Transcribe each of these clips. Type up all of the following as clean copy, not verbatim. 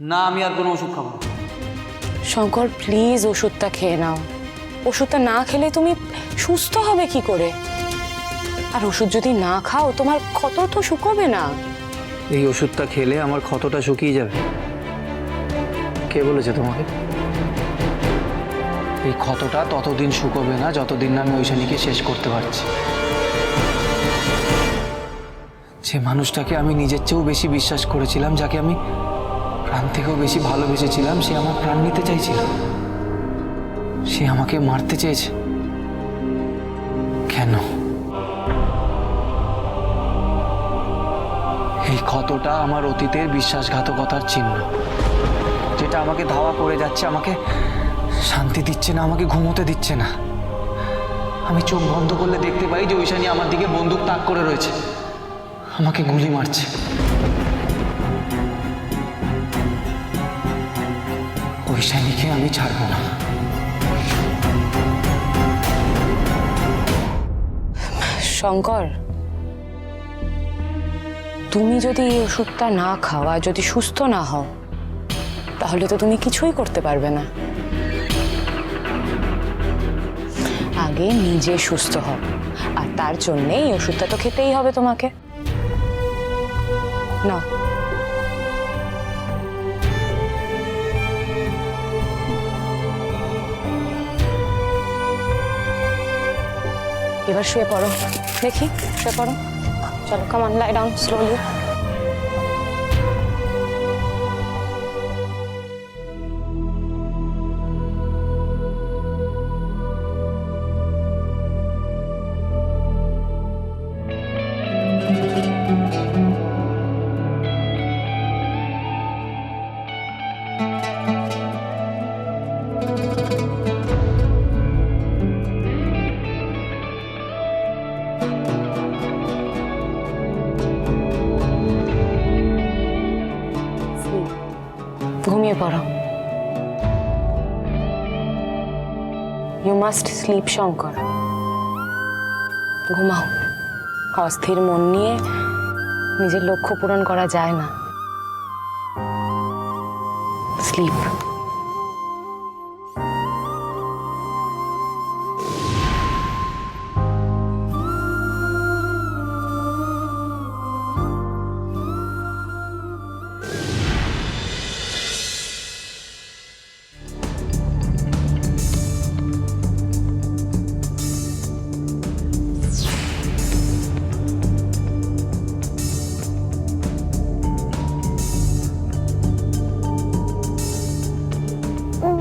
না, আমি আর কোনো ওষুধ খাবো না। শঙ্কর, প্লিজ ওষুধটা খেয়ে নাও। ওষুধটা না খেলে তুমি সুস্থ হবে কি করে? আর ওষুধ যদি না খাও তোমার ক্ষত তো শুকোবে না। এই ওষুধটা খেলে আমার ক্ষতটা শুকিয়ে যাবে? কে বলেছে তোমাকে? এই ক্ষতটা ততদিন শুকোবে না যতদিন না আমি ঐশানীকে শেষ করতে পারছি। যে মানুষটাকে আমি নিজের চেয়েও বেশি বিশ্বাস করেছিলাম, যাকে আমি প্রাণ থেকেও বেশি ভালোবেসেছিলাম, সে আমার প্রাণ নিতে চাইছিল। সে আমাকে মারতে চেয়েছে। কেন? এই ক্ষতটা আমার অতীতের বিশ্বাসঘাতকতার চিহ্ন, যেটা আমাকে ধাওয়া করে যাচ্ছে, আমাকে শান্তি দিচ্ছে না, আমাকে ঘুমোতে দিচ্ছে না। আমি চোখ বন্ধ করলে দেখতে পাই যে ঐশানী আমার দিকে বন্দুক তাক করে রয়েছে, আমাকে গুলি মারছে। ঐশানীকে আমি ছাড়বো না। শঙ্কর, তুমি যদি এই ওষুধটা না খাও আর যদি সুস্থ না হও, তাহলে তো তুমি কিছুই করতে পারবে না। আগে নিজে সুস্থ হও, আর তার জন্যে এই ওষুধটা তো খেতেই হবে তোমাকে। নাও। এবার শুয়ে পড়ো, দেখি শুয়ে পড়ো। চলো, come on, lie down slowly. ঘুমিয়ে পড়ো। You must sleep Shankar. ঘুমাও। অস্থির মন নিয়ে নিজের লক্ষ্য পূরণ করা যায় না। স্লিপ।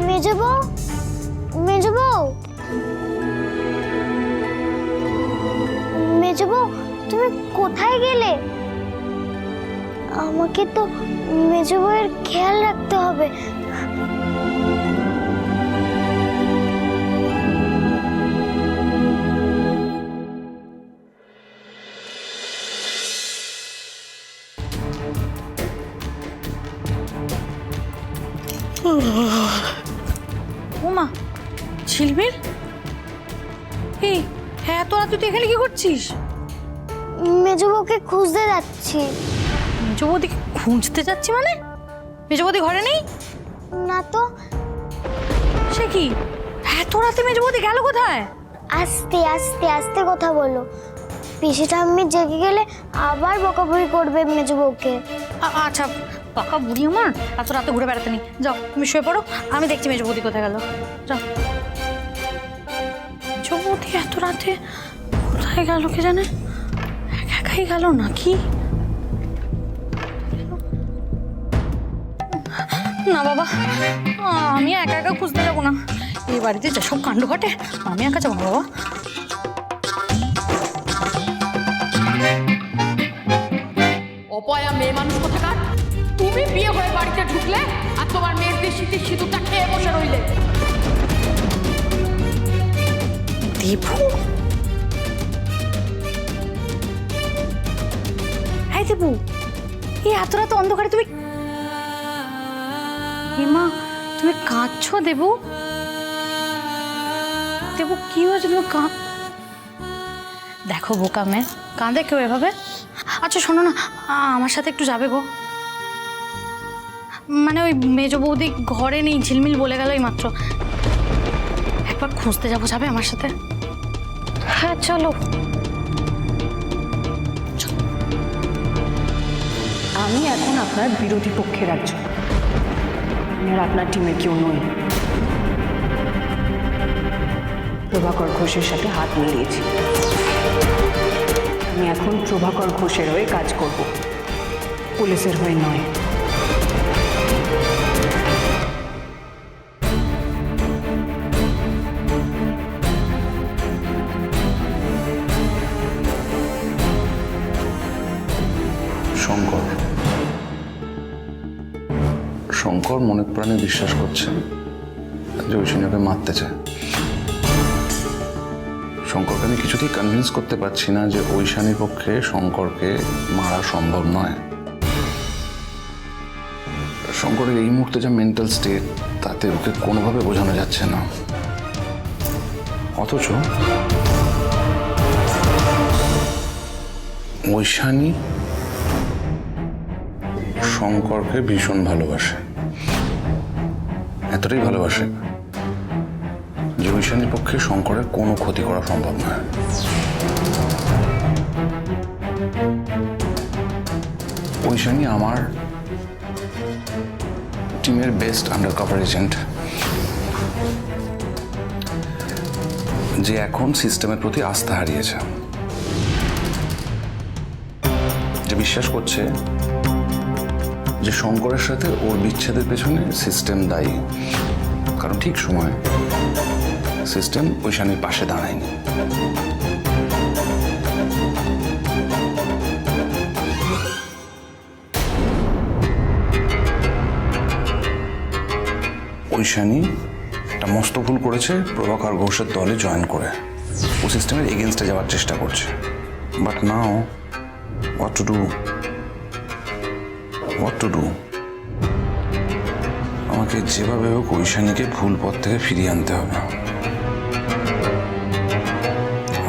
মেজবউ, মেজবউ, মেজবউ, তুমি কোথায় গেলে? আমাকে তো মেজবউয়ের খেয়াল রাখতে হবে। ওমা, ঝিলমিল, এই হ্যাঁ, তোরা তুই এখানে কি করছিস? মেজবউকে খুঁজতে যাচ্ছি। মেজবৌদিকে খুঁজতে যাচ্ছি মানে? মেজবৌদি ঘরে নেই? না তো। সে কি, এত রাতে মেজবৌদি গেল কোথায়? আস্তে আস্তে আস্তে কথা বলো, পিসি ঠাম্মি জেগে গেলে আবার বকাবকি করবে মেজবউকে। আচ্ছা, পাকা বুড়ি আমার, এত রাতে ঘুরে বেড়াতে নেই। যাও তুমি শুয়ে পড়ো, আমি দেখছি মেজবৌদি কোথায় গেল। যাও। মেজবৌদি এত রাতে কোথায় গেল কে জানে? একা একাই গেল নাকি? না বাবা, আমি একা একা খুঁজতে যাবো না। এই বাড়িতে যেসব কাণ্ড ঘটে, আমি একা যাবো না বাবা। অপয়া মেয়ে মানুষ কোথাকার! তুমি বিয়ে হয়ে বাড়িতে ঢুকলে আর তোমার মেয়ের বেশিতে সিঁদুরটা খেয়ে বসে রইলে। দেবু, এই দেবু, এই এত রাত অন্ধকারে তুমি, মা তুমি কাঁদছো? দেবু, দেবু কি হয়েছে? তুমি দেখো বোকা মেয়ে, কাঁদে কেউ এভাবে? আচ্ছা শোনো না, আমার সাথে একটু যাবে গো? মানে ওই মেজ বৌদি ঘরে নেই, ঝিলমিল বলে গেল এই মাত্র। একবার খুঁজতে যাবো, যাবে আমার সাথে? হ্যাঁ চলো। আমি এখন আপনার বিরোধী পক্ষের একজন, আমি আর আপনার টিমের কেউ নই। প্রভাকর ঘোষের সাথে হাত মিলিয়েছি, আমি এখন প্রভাকর ঘোষের হয়ে কাজ করব, পুলিশের হয়ে নয়। শঙ্কর শঙ্কর মনে প্রাণে বিশ্বাস করছে যে ঐশানীকে মারতে চায়। শঙ্করকে আমি কিছুতেই কনভিন্স করতে পারছি না যে ঐশানীর পক্ষে শঙ্করকে মারা সম্ভব নয়। শঙ্করের এই মুহূর্তে যা মেন্টাল স্টেট, তাতে ওকে কোনোভাবে বোঝানো যাচ্ছে না। অথচ ঐশানী শঙ্করকে ভীষণ ভালোবাসে, এতটাই ভালোবাসে যে ঐশানীর পক্ষে শঙ্করের কোনো ক্ষতি করা সম্ভব নয়। ঐশানী আমার টিমের বেস্ট আন্ডারকভার এজেন্ট, যে এখন সিস্টেমের প্রতি আস্থা হারিয়েছে, যে বিশ্বাস করছে যে শঙ্করের সাথে ওর বিচ্ছেদের পেছনে সিস্টেম দায়ী, কারণ ঠিক সময় সিস্টেম ঐশানীর পাশে দাঁড়ায়নি। ঐশানী একটা মস্ত ভুল করেছে প্রভাকর ঘোষের দলে জয়েন করে, ও সিস্টেমের এগেনস্টে যাওয়ার চেষ্টা করছে। But now what to do? আমাকে যেভাবে হোক ঐশানীকে ভুল পথ থেকে ফিরিয়ে আনতে হবে।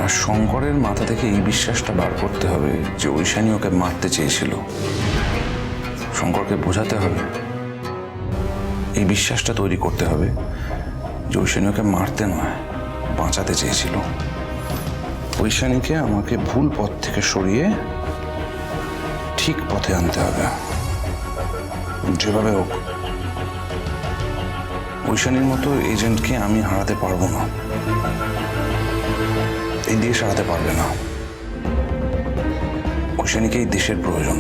আর শঙ্করের মাথা থেকে এই বিশ্বাসটা বার করতে হবে যে ঐশানী ওকে মারতে চেয়েছিল। শঙ্করকে বোঝাতে হবে, এই বিশ্বাসটা তৈরি করতে হবে যে ঐশানী ওকে মারতে নয়, বাঁচাতে চেয়েছিল। ঐশানীকে আমাকে ভুল পথ থেকে সরিয়ে ঠিক পথে আনতে হবে, যেভাবে হোক। ঐশানীর মতো এজেন্টকে আমি হারাতে পারবো না, এই দেশ হারাতে পারবে না। ঐশানীকে এই দেশের প্রয়োজন।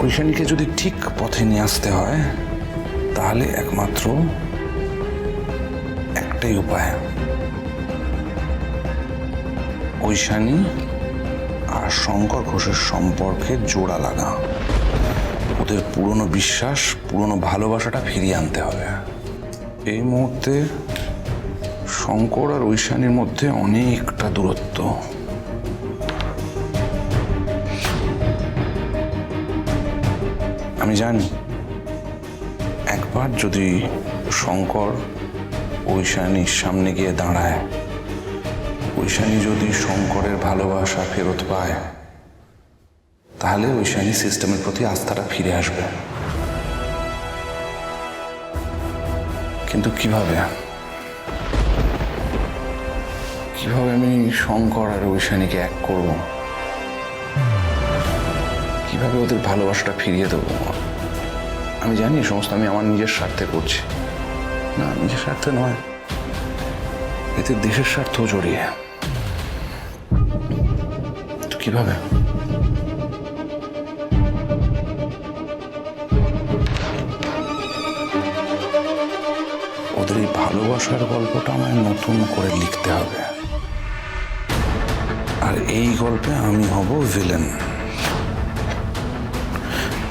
ঐশানীকে যদি ঠিক পথে নিয়ে আসতে হয়, তাহলে একমাত্র একটাই উপায়, ঐশানী আর শঙ্কর ঘোষের সম্পর্কে জোড়া লাগা, ওদের পুরনো বিশ্বাস, পুরনো ভালোবাসাটা ফিরিয়ে আনতে হবে। এই মুহূর্তে শঙ্কর আর ঐশানীর মধ্যে অনেকটা দূরত্ব। আমি জানি একবার যদি শঙ্কর ঐশানীর সামনে গিয়ে দাঁড়ায়, ঐশানী যদি শঙ্করের ভালোবাসা ফেরত পায়, তাহলে ঐশানী সিস্টেমের প্রতি আস্থাটা ফিরে আসবে। কিন্তু কিভাবে আমি শঙ্কর আর ঐশানীকে এক করব? কিভাবে ওদের ভালোবাসাটা ফিরিয়ে দেবো? আমি জানি সমস্ত আমি আমার নিজের স্বার্থে করছি, না নিজের স্বার্থে নয়, এতে দেশের স্বার্থ জড়িয়ে। তো কিভাবে? ওদের এই ভালোবাসার গল্পটা আমায় নতুন করে লিখতে হবে, আর এই গল্পে আমি হব ভিলেন।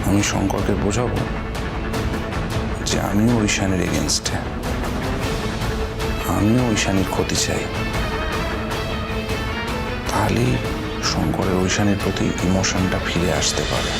আমি শঙ্করকে বোঝাবো যে আমিও ঐশানীর এগেনস্টে, আমিও ঐশানীর ক্ষতি চাই। তাহলেই শঙ্করের ঐশানীর প্রতি ইমোশনটা ফিরে আসতে পারে।